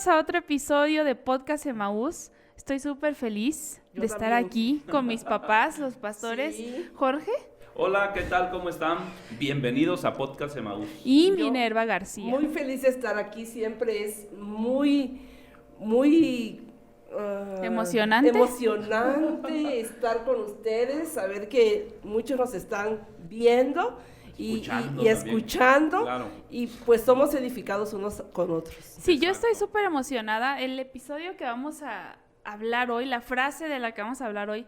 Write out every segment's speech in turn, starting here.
Bienvenidos a otro episodio de Podcast Emaús. Estoy súper feliz de estar aquí con mis papás, los pastores. Sí. Jorge. Hola, ¿qué tal? ¿Cómo están? Bienvenidos a Podcast Emaús. Y Minerva García. Muy feliz de estar aquí, siempre es muy emocionante estar con ustedes, saber que muchos nos están viendo y escuchando, claro. Y pues somos edificados unos con otros. Sí, yo estoy súper emocionada. El episodio que vamos a hablar hoy, la frase de la que vamos a hablar hoy,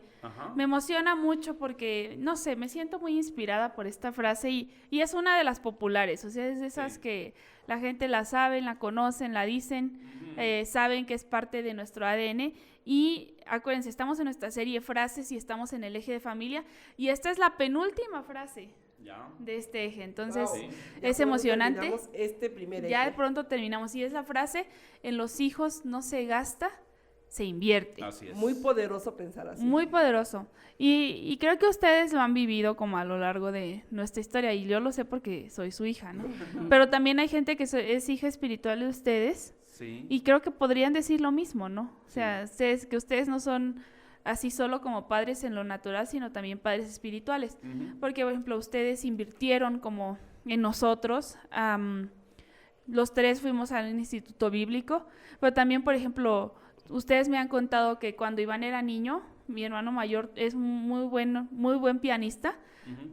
me emociona mucho porque, no sé, me siento muy inspirada por esta frase y es una de las populares, o sea, es de esas que la gente la sabe, la conocen, la dicen, saben que es parte de nuestro ADN. Y acuérdense, estamos en nuestra serie Frases y estamos en el eje de familia y esta es la penúltima frase de este eje, entonces es emocionante. Este primer eje. Ya de pronto terminamos y es la frase: en los hijos no se gasta, se invierte. Así es. Muy poderoso pensar así. Muy poderoso. Y creo que ustedes lo han vivido como a lo largo de nuestra historia, y yo lo sé porque soy su hija, ¿no? Pero también hay gente que es hija espiritual de ustedes, y creo que podrían decir lo mismo, ¿no? O sea, que ustedes no son así solo como padres en lo natural, sino también padres espirituales. Porque, por ejemplo, ustedes invirtieron como en nosotros. Los tres fuimos al instituto bíblico, pero también, por ejemplo, ustedes me han contado que cuando Iván era niño, mi hermano mayor es muy buen pianista,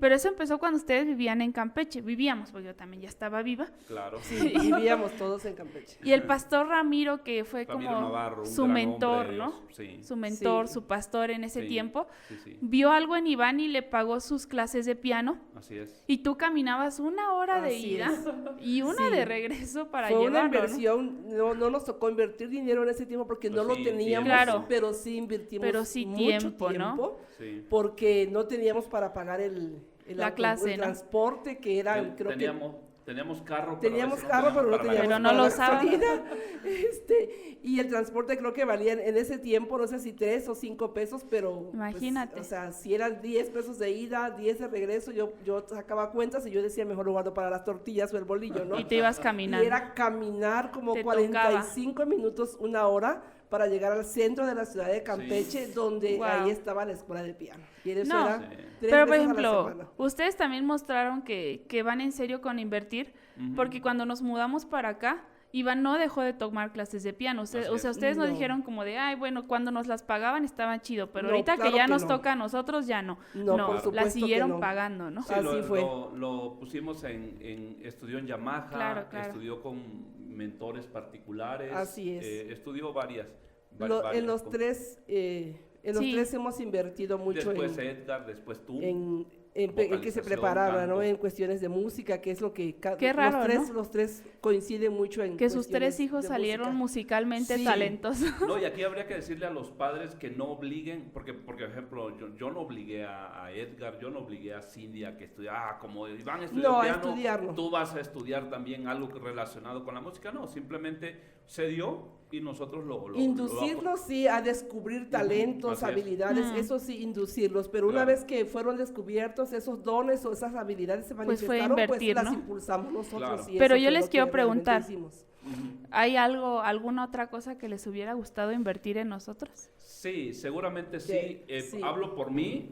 pero eso empezó cuando ustedes vivían en Campeche. Vivíamos, porque yo también ya estaba viva. Claro. Sí, vivíamos todos en Campeche. Y el pastor Ramiro, que fue Ramiro como Navarro, su mentor, ¿no? Sí. Su mentor, su pastor en ese tiempo, vio algo en Iván y le pagó sus clases de piano. Así es. Y tú caminabas 1 hora de ida y una de regreso para llevarlo. Fue una inversión, ¿no? No nos tocó invertir dinero en ese tiempo porque no lo teníamos, claro, pero sí invertimos mucho tiempo, ¿no? Sí. Porque no teníamos para pagar la clase, el transporte, que era, Teníamos carro, pero no teníamos no lo usábamos. Y el transporte creo que valía en ese tiempo, no sé si 3 o 5 pesos, pero imagínate. Pues, o sea, si eran 10 pesos de ida, 10 de regreso, yo sacaba cuentas y yo decía, mejor lo guardo para las tortillas o el bolillo, ¿no? Y te ibas caminando. Y era caminar como 45 minutos, 1 hora, para llegar al centro de la ciudad de Campeche, donde ahí estaba la escuela de piano. Y eso era 3 pero por veces ejemplo, a la semana. Ustedes también mostraron que van en serio con invertir, porque cuando nos mudamos para acá, Iván no dejó de tomar clases de piano. O sea, ustedes nos dijeron como de, ay, bueno, cuando nos las pagaban estaban chido, pero ahorita claro que ya nos toca a nosotros, ya no. No, las siguieron pagando, ¿no? Sí, así fue. Lo pusimos estudió en Yamaha, estudió con mentores particulares. Así es. Estudió varias en los tres hemos invertido mucho. Después Edgar, después tú. En que se preparaba, ¿no? En cuestiones de música, que es lo que Qué raro, los tres coinciden mucho en que sus 3 hijos salieron musicalmente talentosos. No, y aquí habría que decirle a los padres que no obliguen, porque por ejemplo, yo no obligué a Edgar, yo no obligué a Cindy a que estudiara, como Iván estudiar piano, tú vas a estudiar también algo relacionado con la música. No, simplemente se dio y nosotros inducirlos, sí, a descubrir talentos, habilidades, eso sí, inducirlos, pero una vez que fueron descubiertos esos dones o esas habilidades se manifestaron, pues las impulsamos nosotros. Y pero yo les quiero preguntar, ¿hay alguna otra cosa que les hubiera gustado invertir en nosotros? Sí, seguramente sí. Hablo por mí,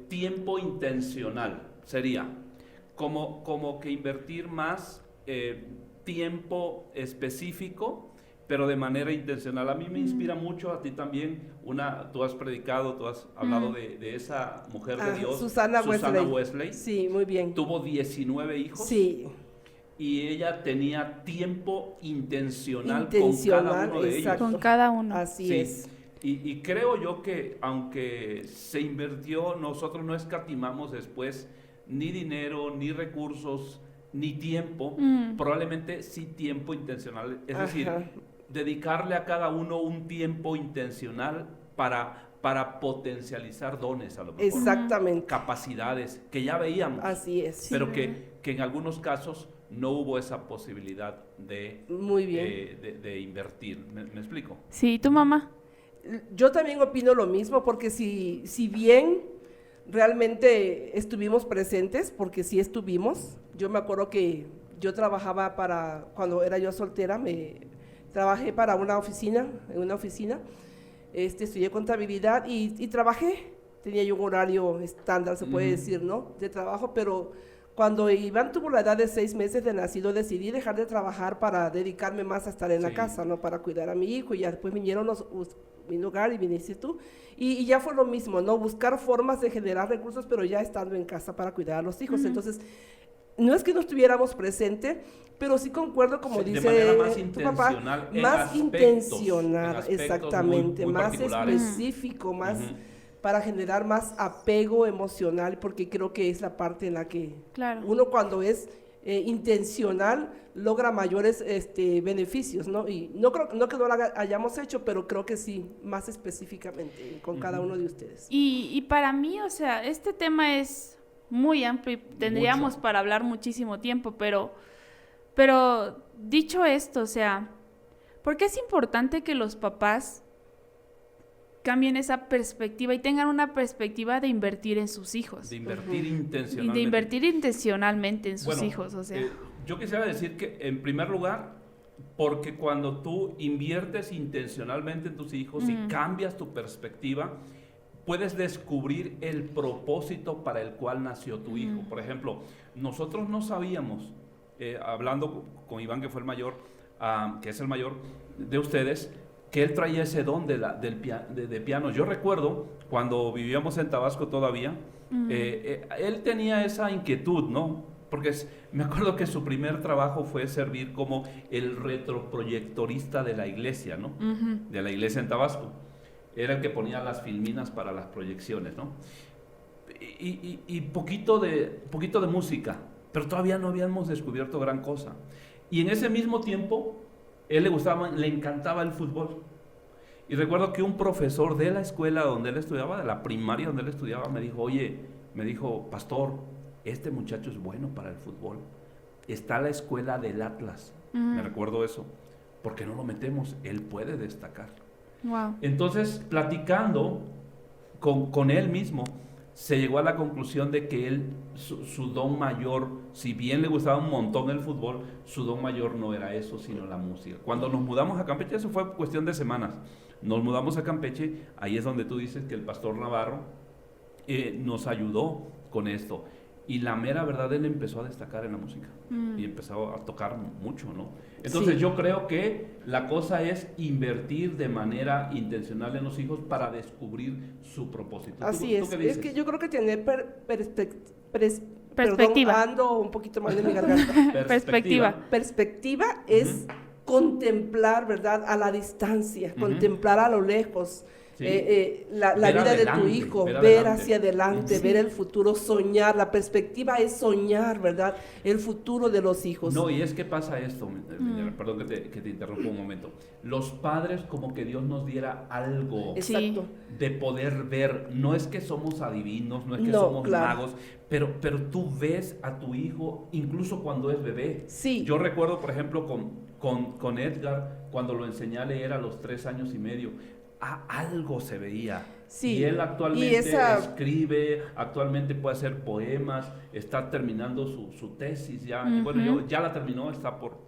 tiempo intencional sería, como que invertir más tiempo específico, pero de manera intencional. A mí me inspira mucho, a ti también, tú has predicado, tú has hablado de esa mujer de Dios, Susana Wesley. Sí, muy bien. Tuvo 19 hijos. Sí. Y ella tenía tiempo intencional con cada uno de ellos. Con cada uno. Así es. Y creo yo que aunque se invirtió, nosotros no escatimamos después ni dinero, ni recursos, ni tiempo, probablemente sí tiempo intencional, es decir, dedicarle a cada uno un tiempo intencional para potencializar dones, a lo mejor. Exactamente. Capacidades que ya veíamos. Así es. Pero que en algunos casos no hubo esa posibilidad de invertir. ¿Me explico? Sí, ¿tu mamá? Yo también opino lo mismo, porque si bien realmente estuvimos presentes, porque sí estuvimos. Yo me acuerdo que yo trabajaba cuando era yo soltera, trabajé para en una oficina, estudié contabilidad y trabajé. Tenía yo un horario estándar, se puede decir, ¿no? De trabajo, pero cuando Iván tuvo la edad de 6 meses de nacido, decidí dejar de trabajar para dedicarme más a estar en la casa, ¿no? Para cuidar a mi hijo, y ya después vinieron mi hogar y viniste tú, y ya fue lo mismo, ¿no? Buscar formas de generar recursos, pero ya estando en casa para cuidar a los hijos. Entonces, no es que no estuviéramos presentes, pero sí concuerdo, como dice tu papá, más intencional, exactamente, muy más específico, más para generar más apego emocional, porque creo que es la parte en la que uno, cuando es intencional, logra mayores beneficios, ¿no? Y no que no lo hayamos hecho, pero creo que sí, más específicamente con cada uno de ustedes. Y para mí, o sea, este tema es muy amplio y tendríamos para hablar muchísimo tiempo, pero dicho esto, o sea, ¿por qué es importante que los papás cambien esa perspectiva y tengan una perspectiva de invertir en sus hijos? De invertir intencionalmente. Y de invertir intencionalmente en sus hijos, o sea. Yo quisiera decir que, en primer lugar, porque cuando tú inviertes intencionalmente en tus hijos y cambias tu perspectiva, puedes descubrir el propósito para el cual nació tu hijo. Por ejemplo, nosotros no sabíamos, hablando con Iván, que fue el mayor, que es el mayor de ustedes, que él traía ese don de piano. Yo recuerdo, cuando vivíamos en Tabasco todavía, él tenía esa inquietud, ¿no? Porque me acuerdo que su primer trabajo fue servir como el retroproyectorista de la iglesia, ¿no? De la iglesia en Tabasco. Era el que ponía las filminas para las proyecciones, ¿no? Y poquito de música, pero todavía no habíamos descubierto gran cosa. Y en ese mismo tiempo, él le encantaba el fútbol. Y recuerdo que un profesor de la escuela donde él estudiaba, de la primaria donde él estudiaba, me dijo, pastor, este muchacho es bueno para el fútbol. Está la escuela del Atlas. Me recuerdo eso. ¿Por qué no lo metemos? Él puede destacar. Wow. Entonces, platicando con él mismo, se llegó a la conclusión de que él, su don mayor, si bien le gustaba un montón el fútbol, su don mayor no era eso, sino la música. Cuando nos mudamos a Campeche, eso fue cuestión de semanas, nos mudamos a Campeche, ahí es donde tú dices que el pastor Navarro nos ayudó con esto. Y la mera verdad, él empezó a destacar en la música y empezó a tocar mucho, ¿no? Entonces yo creo que la cosa es invertir de manera intencional en los hijos para descubrir su propósito. Así es. Es que yo creo que tener perspectiva. Perdón, ando un poquito mal de mi garganta. Perspectiva es contemplar, ¿verdad? A la distancia, contemplar a lo lejos. Sí. La vida de tu hijo, ver hacia adelante, ver el futuro, soñar. La perspectiva es soñar, ¿verdad? El futuro de los hijos. No, y es que pasa esto, perdón que te interrumpa un momento. Los padres, como que Dios nos diera algo de poder ver. No es que somos adivinos, no es que somos magos, pero tú ves a tu hijo incluso cuando es bebé. Sí. Yo recuerdo, por ejemplo, con Edgar, cuando lo enseñé a leer a los 3 años y medio, algo se veía. Sí. Y él actualmente escribe, actualmente puede hacer poemas, está terminando su tesis ya, y bueno, ya la terminó, está por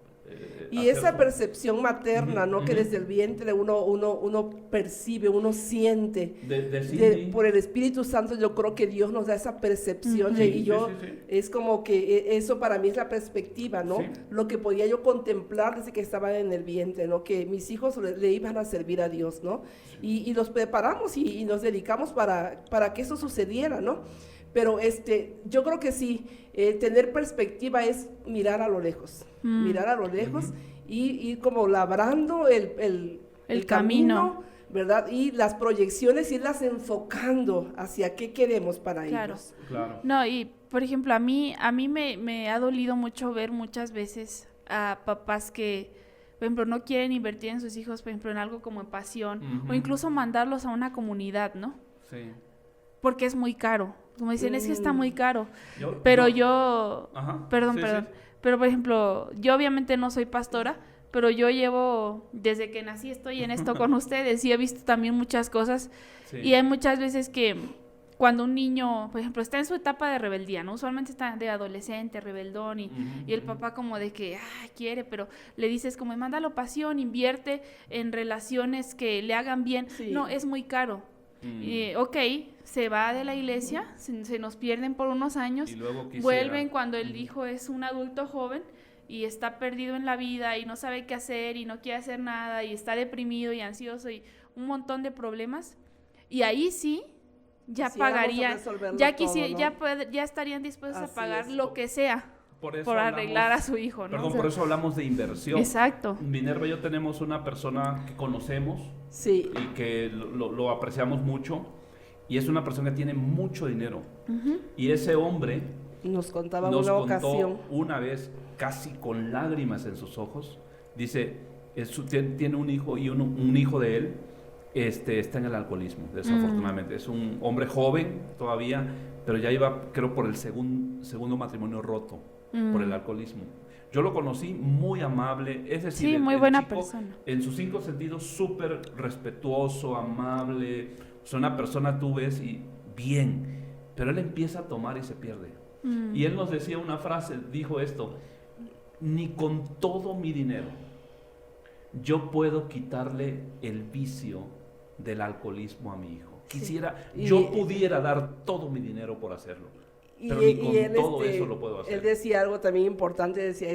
y esa percepción materna, ¿no? Que desde el vientre uno percibe, uno siente. Por el Espíritu Santo, yo creo que Dios nos da esa percepción. Es como que eso para mí es la perspectiva, ¿no? Sí. Lo que podía yo contemplar desde que estaba en el vientre, ¿no? Que mis hijos le iban a servir a Dios, ¿no? Y los preparamos y nos dedicamos para que eso sucediera, ¿no? Pero yo creo que sí, tener perspectiva es mirar a lo lejos, y como labrando el camino, ¿verdad? Y las proyecciones, irlas enfocando hacia qué queremos para ellos. Claro. No, y por ejemplo, a mí me ha dolido mucho ver muchas veces a papás que, por ejemplo, no quieren invertir en sus hijos, por ejemplo, en algo como en pasión, o incluso mandarlos a una comunidad, ¿no? Sí. Porque es muy caro. Como dicen, es que está muy caro. Pero por ejemplo, yo obviamente no soy pastora, pero yo llevo, desde que nací estoy en esto con ustedes y he visto también muchas cosas. Sí. Y hay muchas veces que cuando un niño, por ejemplo, está en su etapa de rebeldía, ¿no? Usualmente está de adolescente, rebeldón, y el papá como de que quiere, pero le dices como, mándalo pasión, invierte en relaciones que le hagan bien. Sí. No, es muy caro. Ok, se va de la iglesia, se nos pierden por unos años, y luego vuelven cuando el hijo es un adulto joven y está perdido en la vida y no sabe qué hacer y no quiere hacer nada y está deprimido y ansioso y un montón de problemas. Y ahí sí, ya pagarían, ya quisiera, ¿no? ya estarían dispuestos a pagar lo que sea por arreglar a su hijo, ¿no? Perdón, por eso hablamos de inversión. Exacto. Minerva y yo tenemos una persona que conocemos y que lo apreciamos mucho, y es una persona que tiene mucho dinero. Y ese hombre nos contaba una ocasión, una vez, casi con lágrimas en sus ojos, dice, tiene un hijo, y un hijo de él está en el alcoholismo, desafortunadamente. Es un hombre joven todavía, pero ya iba, creo, por el segundo matrimonio roto por el alcoholismo. Yo lo conocí muy amable, es decir, muy buena persona. En sus 5 sentidos, súper respetuoso, amable. O sea, una persona tú ves y bien, pero él empieza a tomar y se pierde. Y él nos decía una frase, dijo esto: ni con todo mi dinero yo puedo quitarle el vicio del alcoholismo a mi hijo. Yo pudiera dar todo mi dinero por hacerlo, pero ni con todo eso lo puedo hacer. Él decía algo también importante, decía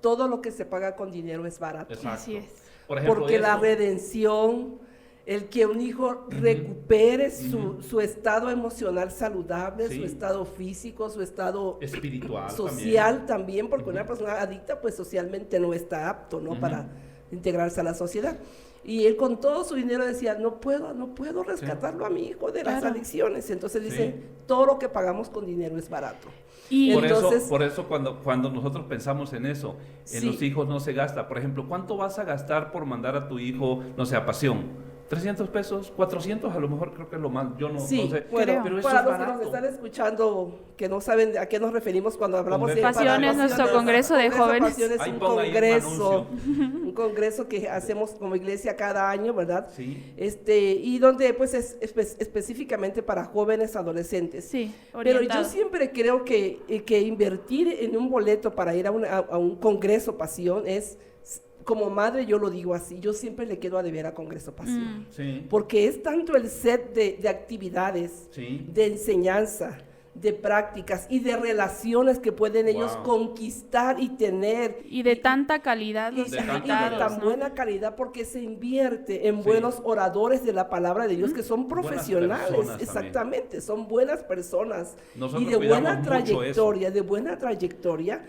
todo lo que se paga con dinero es barato. Exacto. Así es. Por ejemplo, porque la redención, el que un hijo recupere su estado emocional saludable, su estado físico, su estado espiritual, social también, porque una persona adicta pues socialmente no está apto, ¿no? Para integrarse a la sociedad. Y él con todo su dinero decía, no puedo rescatarlo a mi hijo de las adicciones. Entonces dice, todo lo que pagamos con dinero es barato. Y entonces, por eso cuando nosotros pensamos en eso, en los hijos no se gasta. Por ejemplo, ¿cuánto vas a gastar por mandar a tu hijo, no sé, a Pasión? 300 pesos, 400 a lo mejor, creo que es lo más, yo no sé. Bueno, pero eso para es los barato. que nos están escuchando, que no saben a qué nos referimos cuando hablamos de Pasión es nuestro congreso de jóvenes. Pasión es un congreso que hacemos como iglesia cada año, ¿verdad? Sí. Y donde pues es específicamente para jóvenes adolescentes. Sí, pero yo siempre creo que invertir en un boleto para ir a un congreso Pasión es... Como madre yo lo digo así, yo siempre le quedo a deber a Congreso Pasión, porque es tanto el set de actividades, de enseñanza, de prácticas y de relaciones que pueden ellos conquistar y tener. Y de tanta calidad los invitados, y de tan buena calidad, porque se invierte en buenos oradores de la palabra de Dios que son profesionales, exactamente, son buenas personas. Nosotros y de buena trayectoria,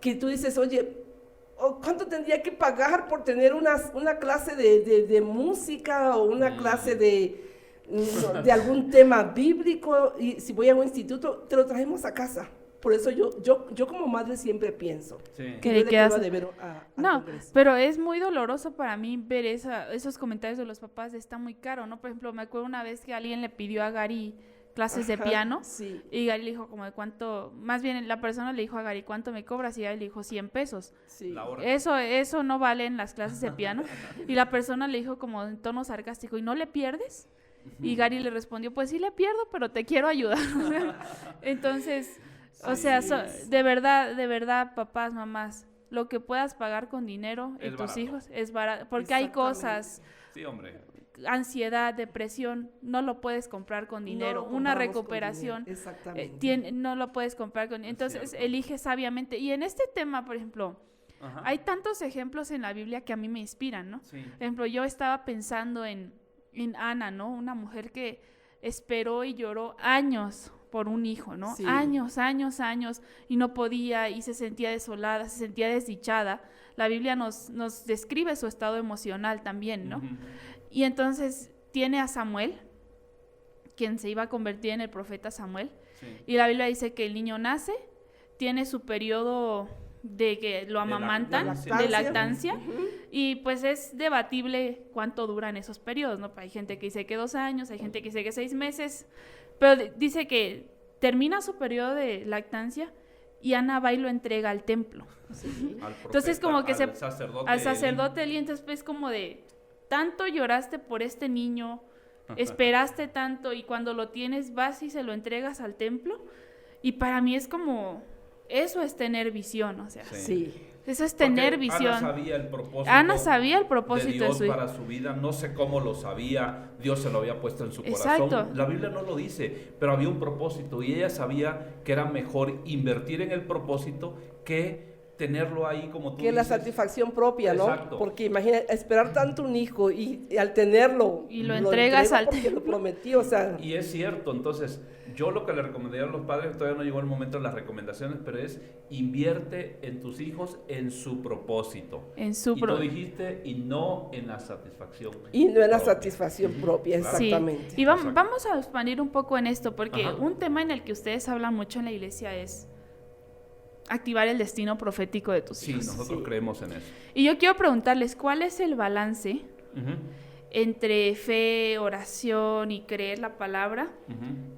que tú dices, oye, ¿cuánto tendría que pagar por tener una clase de música o una clase de algún tema bíblico? Y si voy a un instituto, te lo trajemos a casa. Por eso yo como madre siempre pienso que le quedo a deber no, pero es muy doloroso para mí ver esos comentarios de los papás de está muy caro, ¿no? Por ejemplo, me acuerdo una vez que alguien le pidió a Gary clases de piano, y Gary le dijo como de cuánto, más bien la persona le dijo a Gary, ¿cuánto me cobras? Y Gary le dijo 100 pesos. Eso no vale en las clases de piano. Y la persona le dijo como en tono sarcástico, ¿y no le pierdes? Y Gary le respondió, pues sí le pierdo, pero te quiero ayudar. Entonces, de verdad, papás, mamás, lo que puedas pagar con dinero en tus hijos es barato, porque hay cosas... Sí, hombre. Ansiedad, depresión, no lo puedes comprar con dinero. Una recuperación, no lo puedes comprar con dinero. Entonces, elige sabiamente. Y en este tema, por ejemplo, hay tantos ejemplos en la Biblia que a mí me inspiran, ¿no? Por ejemplo, yo estaba pensando en Ana, ¿no? Una mujer que esperó y lloró años por un hijo, ¿no? Años, y no podía, y se sentía desolada, se sentía desdichada. La Biblia nos describe su estado emocional también, ¿no? Y entonces tiene a Samuel, quien se iba a convertir en el profeta Samuel, y la Biblia dice que el niño nace, tiene su periodo de que lo amamantan, de lactancia, y pues es debatible cuánto duran esos periodos, ¿no? Hay gente que dice que 2 años, hay gente que dice que 6 meses, pero dice que termina su periodo de lactancia y Ana va y lo entrega al templo. Entonces como que al sacerdote, y entonces pues como de... Tanto lloraste por este niño, esperaste tanto y cuando lo tienes vas y se lo entregas al templo. Y para mí es como, eso es tener visión, o sea. Sí. Eso es tener visión. Ana sabía el propósito de Dios para su vida, no sé cómo lo sabía, Dios se lo había puesto en su Exacto. corazón. La Biblia no lo dice, pero había un propósito y ella sabía que era mejor invertir en el propósito que tenerlo ahí como tú que dices. La satisfacción propia, ¿no? Exacto. Porque imagina, esperar tanto un hijo y al tenerlo y lo entregas al porque lo prometí, o sea. Y es cierto, entonces yo lo que le recomendaría a los padres, todavía no llegó el momento de las recomendaciones, pero es invierte en tus hijos en su propósito. Tú dijiste, y no en la satisfacción. Y no en la satisfacción propia, exactamente. Sí. Y vamos a expandir un poco en esto, porque un tema en el que ustedes hablan mucho en la iglesia es activar el destino profético de tus hijos. Sí, nosotros creemos en eso. Y yo quiero preguntarles, ¿cuál es el balance entre fe, oración y creer la palabra?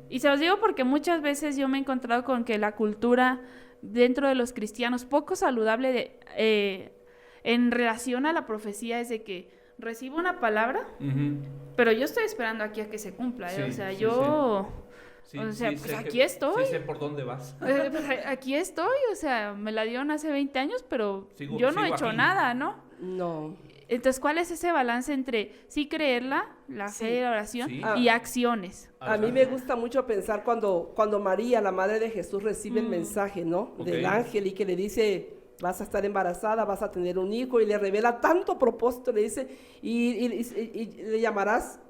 Y se los digo porque muchas veces yo me he encontrado con que la cultura dentro de los cristianos poco saludable en relación a la profecía es de que recibo una palabra, pero yo estoy esperando aquí a que se cumpla, o sea, yo... Sí, o sea, sí, pues aquí estoy. Sí sé por dónde vas. Aquí estoy, o sea, me la dieron hace 20 años, pero yo no he hecho nada, ¿no? No. Entonces, ¿cuál es ese balance entre sí creerla, la fe, la oración y acciones? A mí me gusta mucho pensar cuando María, la madre de Jesús, recibe el mensaje, ¿no? Del ángel y que le dice, vas a estar embarazada, vas a tener un hijo, y le revela tanto propósito, le dice, y le llamarás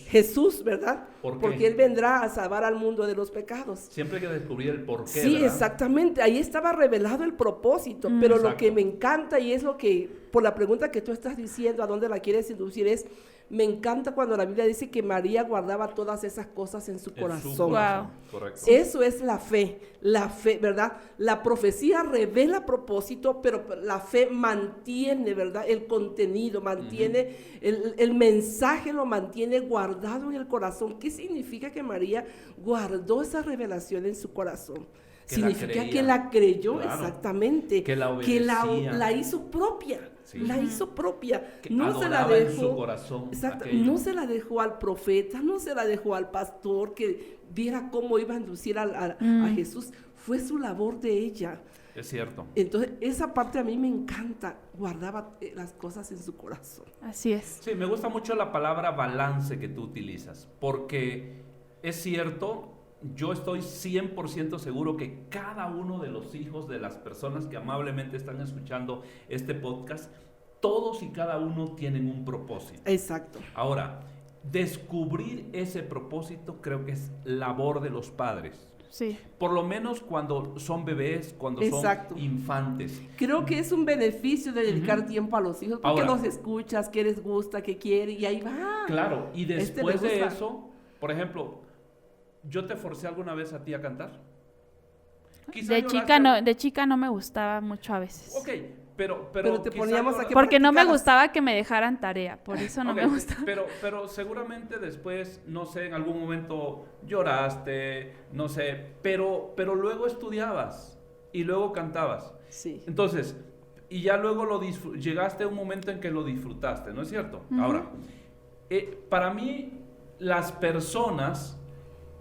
Jesús, ¿verdad? Porque Él vendrá a salvar al mundo de los pecados. Siempre hay que descubrir el porqué, sí, ¿verdad? Exactamente, ahí estaba revelado el propósito, pero Exacto. Lo que me encanta y es lo que, por la pregunta que tú estás diciendo, a dónde la quieres inducir es, me encanta cuando la Biblia dice que María guardaba todas esas cosas en su corazón. Wow. Correcto. Eso es la fe, ¿verdad? La profecía revela propósito, pero la fe mantiene, ¿verdad? El contenido, mantiene, el mensaje lo mantiene guardado en el corazón. ¿Qué significa que María guardó esa revelación en su corazón? Significa que la creyó, claro. Exactamente. Que la obedecía. Que la hizo propia. Sí. La hizo propia, que no se la dejó, en su corazón, exacto, no se la dejó al profeta, no se la dejó al pastor que viera cómo iba a inducir a Jesús, fue su labor de ella. Es cierto. Entonces, esa parte a mí me encanta, guardaba las cosas en su corazón. Así es. Sí, me gusta mucho la palabra balance que tú utilizas, porque es cierto. Yo estoy 100% seguro que cada uno de los hijos de las personas que amablemente están escuchando este podcast, todos y cada uno tienen un propósito. Exacto. Ahora, descubrir ese propósito creo que es labor de los padres. Sí. Por lo menos cuando son bebés, cuando Exacto. son infantes. Creo que es un beneficio de dedicar tiempo a los hijos, porque los escuchas, qué les gusta, qué quieren, y ahí va. Claro, y después de eso, por ejemplo, ¿yo te forcé alguna vez a ti a cantar? De chica no me gustaba mucho a veces. Ok, pero te poníamos a que porque no me gustaba que me dejaran tarea, por eso no me gustaba. Pero seguramente después, no sé, en algún momento lloraste, no sé, pero luego estudiabas y luego cantabas. Sí. Entonces, y ya luego llegaste a un momento en que lo disfrutaste, ¿no es cierto? Ahora, para mí, las personas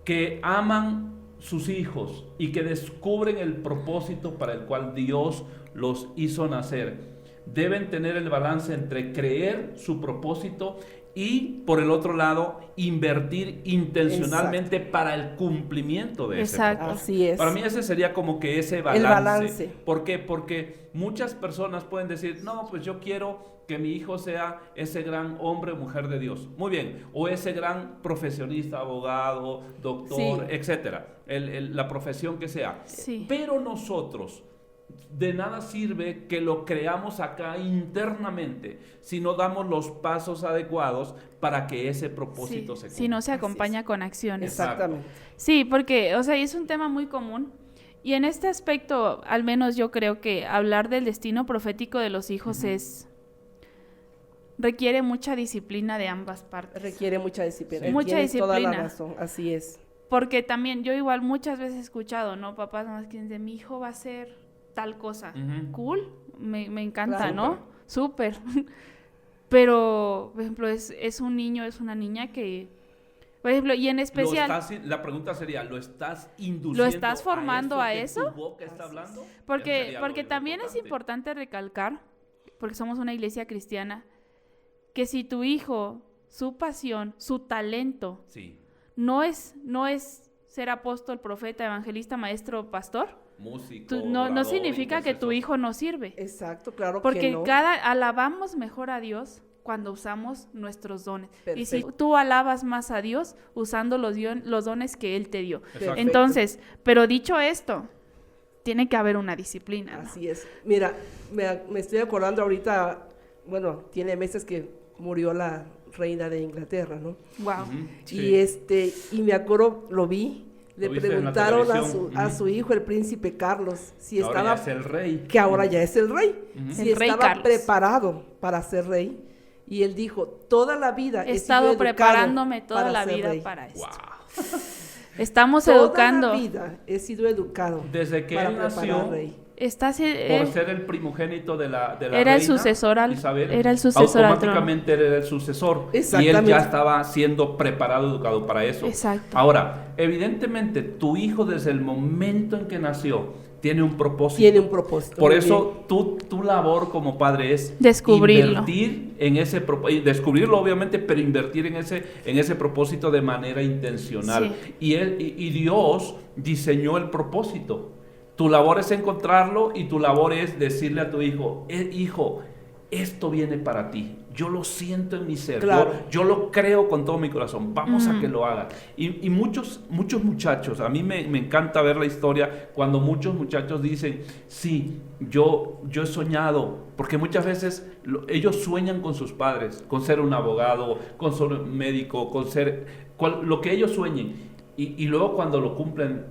que aman sus hijos y que descubren el propósito para el cual Dios los hizo nacer, deben tener el balance entre creer su propósito y, por el otro lado, invertir intencionalmente para el cumplimiento de ese propósito. Así es. Para mí ese sería como que ese balance. El balance. ¿Por qué? Porque muchas personas pueden decir, no, pues yo quiero que mi hijo sea ese gran hombre o mujer de Dios. Muy bien. O ese gran profesionista, abogado, doctor, etcétera. La profesión que sea. Sí. Pero nosotros, de nada sirve que lo creamos acá internamente si no damos los pasos adecuados para que ese propósito se cumpla. Si no se acompaña con acciones. Exactamente. Sí, porque, o sea, es un tema muy común. Y en este aspecto, al menos yo creo que hablar del destino profético de los hijos requiere mucha disciplina de ambas partes. Requiere mucha disciplina. Sí. Mucha disciplina. Toda la razón, así es. Porque también yo igual muchas veces he escuchado, ¿no? Papás más que dicen, mi hijo va a ser tal cosa. Cool, me encanta, claro, ¿no? Súper. Pero, por ejemplo, es un niño, es una niña que, por ejemplo, y en especial... La pregunta sería, ¿lo estás induciendo? ¿Lo estás formando a eso? ¿Tu boca está hablando? Porque también es importante recalcar, porque somos una iglesia cristiana, que si tu hijo, su pasión, su talento, no es ser apóstol, profeta, evangelista, maestro, pastor, músico, no significa que tu hijo no sirve. Exacto, claro porque que no. Alabamos mejor a Dios cuando usamos nuestros dones. Perfecto. Y si tú alabas más a Dios usando los dones que Él te dio. Perfecto. Entonces, pero dicho esto, tiene que haber una disciplina, ¿no? Así es. Mira, me estoy acordando ahorita, bueno, tiene meses que murió la reina de Inglaterra, ¿no? Wow. Y me acuerdo, lo vi, le preguntaron a su hijo, el príncipe Carlos, si ahora estaba, ya es el rey. que ahora ya es el rey, si el rey estaba Carlos. preparado para ser rey. Y él dijo, toda la vida he estado preparándome toda la vida rey. Para esto. Wow. Estamos toda educando. Toda la vida he sido educado desde que él nació. Rey. Por ser el primogénito de la era reina el sucesor Isabel, era el sucesor automáticamente era el sucesor y él ya estaba siendo preparado, educado para eso. Exacto. Ahora, evidentemente tu hijo desde el momento en que nació tiene un propósito. Tiene un propósito. Por eso tu labor como padre es descubrirlo. Invertir en ese propósito, descubrirlo obviamente, pero invertir en ese propósito de manera intencional. Sí. Y Dios diseñó el propósito. Tu labor es encontrarlo y tu labor es decirle a tu hijo, hijo, esto viene para ti. Yo lo siento en mi ser, claro. yo lo creo con todo mi corazón. Vamos a que lo hagas. Y muchos muchachos, a mí me encanta ver la historia cuando muchos muchachos dicen, sí, yo he soñado, porque muchas veces ellos sueñan con sus padres, con ser un abogado, con ser un médico, con ser lo que ellos sueñen. Y luego cuando lo cumplen,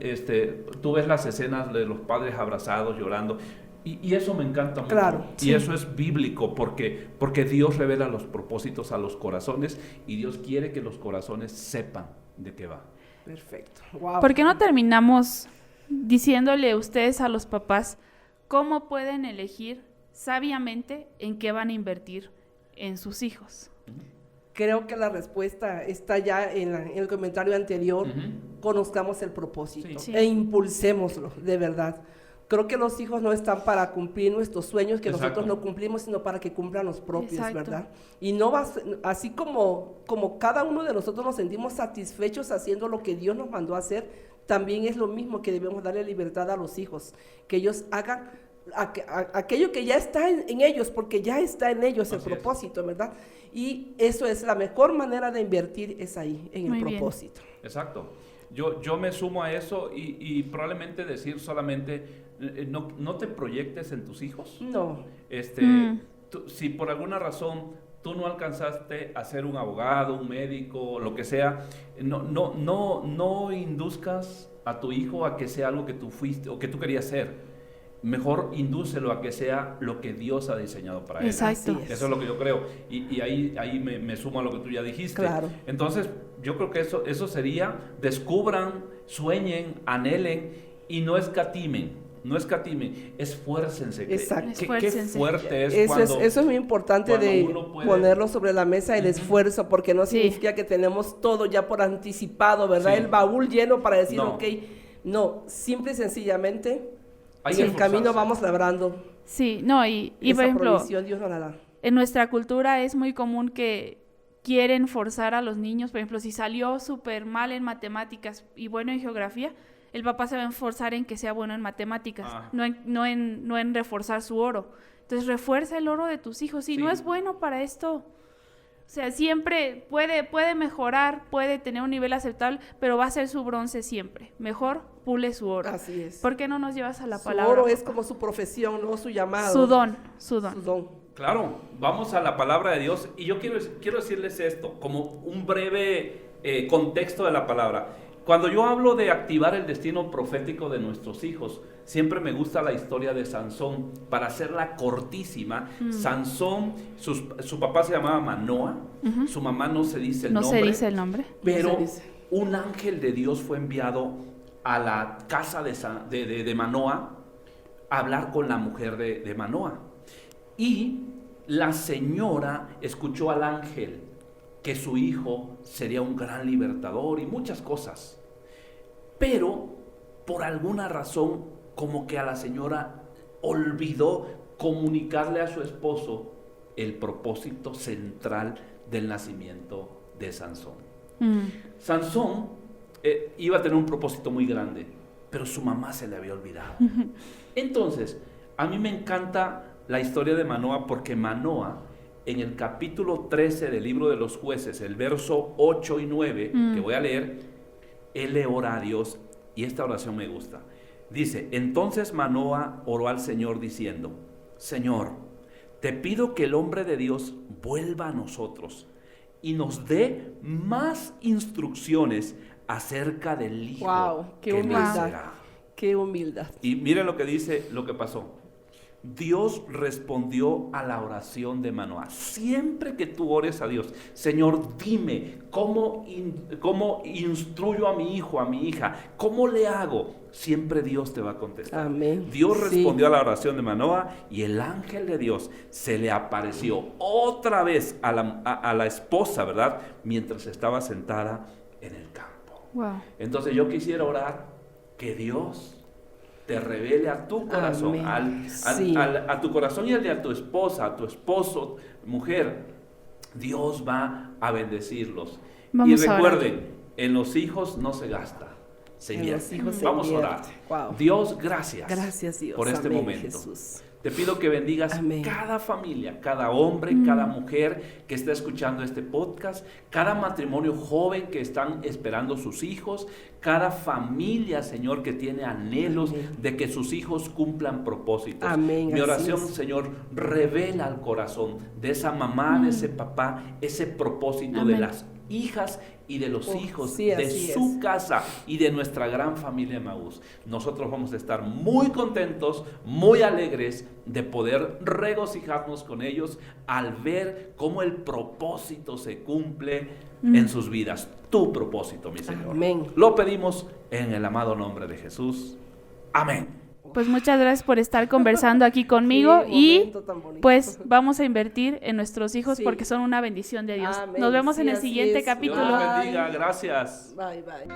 tú ves las escenas de los padres abrazados, llorando. Y eso me encanta mucho. Claro, y eso es bíblico porque Dios revela los propósitos a los corazones y Dios quiere que los corazones sepan de qué va. Perfecto. Wow. ¿Por qué no terminamos diciéndole ustedes a los papás cómo pueden elegir sabiamente en qué van a invertir en sus hijos? Creo que la respuesta está ya en el comentario anterior. Conozcamos el propósito e impulsémoslo, de verdad. Creo que los hijos no están para cumplir nuestros sueños que nosotros no cumplimos, sino para que cumplan los propios, ¿verdad? Y no va, así como cada uno de nosotros nos sentimos satisfechos haciendo lo que Dios nos mandó a hacer, también es lo mismo que debemos darle libertad a los hijos, que ellos hagan aquello que ya está en ellos, porque ya está en ellos el propósito, ¿verdad? Y eso es la mejor manera de invertir, es ahí, en el propósito. Exacto. Yo me sumo a eso y probablemente decir solamente, no te proyectes en tus hijos. No. Si por alguna razón tú no alcanzaste a ser un abogado, un médico, lo que sea, no induzcas a tu hijo a que sea algo que tú fuiste o que tú querías ser. Mejor indúcelo a que sea lo que Dios ha diseñado para él. Exacto. Eso es lo que yo creo. Y ahí me sumo a lo que tú ya dijiste. Claro. Entonces, yo creo que eso sería, descubran, sueñen, anhelen y no escatimen. No escatimen, esfuércense. Exacto. Qué fuerte es eso es muy importante de ponerlo sobre la mesa, el esfuerzo, porque no significa que tenemos todo ya por anticipado, ¿verdad? El baúl lleno para decir, no, simple y sencillamente, en el camino vamos labrando. Sí, y por ejemplo, Dios nos la da. En nuestra cultura es muy común que quieren forzar a los niños, por ejemplo, si salió súper mal en matemáticas y bueno en geografía, el papá se va a esforzar en que sea bueno en matemáticas, no en reforzar su oro. Entonces, refuerza el oro de tus hijos. Si no es bueno para esto, o sea, siempre puede mejorar, puede tener un nivel aceptable, pero va a ser su bronce siempre. Mejor pule su oro. Así es. ¿Por qué no nos llevas a la palabra? Su oro es como su profesión, no su llamado. Su don. Claro, vamos a la palabra de Dios y yo quiero decirles esto, como un breve contexto de la palabra. Cuando yo hablo de activar el destino profético de nuestros hijos, siempre me gusta la historia de Sansón. Para hacerla cortísima, Sansón, su papá se llamaba Manoa, su mamá no se dice el nombre. No se dice el nombre. Pero un ángel de Dios fue enviado a la casa de Manoa a hablar con la mujer de Manoa. Y la señora escuchó al ángel que su hijo sería un gran libertador y muchas cosas. Pero por alguna razón, como que a la señora olvidó comunicarle a su esposo el propósito central del nacimiento de Sansón. Sansón iba a tener un propósito muy grande, pero su mamá se le había olvidado. Entonces, a mí me encanta la historia de Manoah, porque Manoah, en el capítulo 13 del libro de los Jueces, el verso 8 y 9, que voy a leer, él le ora a Dios, y esta oración me gusta. Dice: entonces Manoah oró al Señor diciendo: Señor, te pido que el hombre de Dios vuelva a nosotros y nos dé más instrucciones acerca del hijo. ¡Wow! ¡Qué humildad! ¡Qué humildad! Y miren lo que dice, lo que pasó. Dios respondió a la oración de Manoah. Siempre que tú ores a Dios: Señor, dime cómo instruyo a mi hijo, a mi hija, cómo le hago, siempre Dios te va a contestar. Amén. Dios respondió a la oración de Manoah, y el ángel de Dios se le apareció otra vez a la esposa, ¿verdad? Mientras estaba sentada en el campo. Wow. Entonces yo quisiera orar que Dios te revele a tu corazón, a tu corazón y al de tu esposa, a tu esposo, mujer. Dios va a bendecirlos. Y recuerden, en los hijos no se gasta, se invierte. Vamos a orar. Wow. Dios, gracias Dios, por este momento. Jesús. Te pido que bendigas cada familia, cada hombre, cada mujer que está escuchando este podcast, cada matrimonio joven que están esperando sus hijos, cada familia, Señor, que tiene anhelos de que sus hijos cumplan propósitos. Amén. Mi oración, Señor, revela al corazón de esa mamá, de ese papá, ese propósito de las hijas y de los hijos, de su casa y de nuestra gran familia Emaús. Nosotros vamos a estar muy contentos, muy alegres de poder regocijarnos con ellos al ver cómo el propósito se cumple en sus vidas. Tu propósito, mi Señor. Amén. Lo pedimos en el amado nombre de Jesús. Amén. Pues muchas gracias por estar conversando aquí conmigo y pues vamos a invertir en nuestros hijos porque son una bendición de Dios. Amén. Nos vemos en el siguiente capítulo. Dios los bendiga. Gracias. Bye, bye.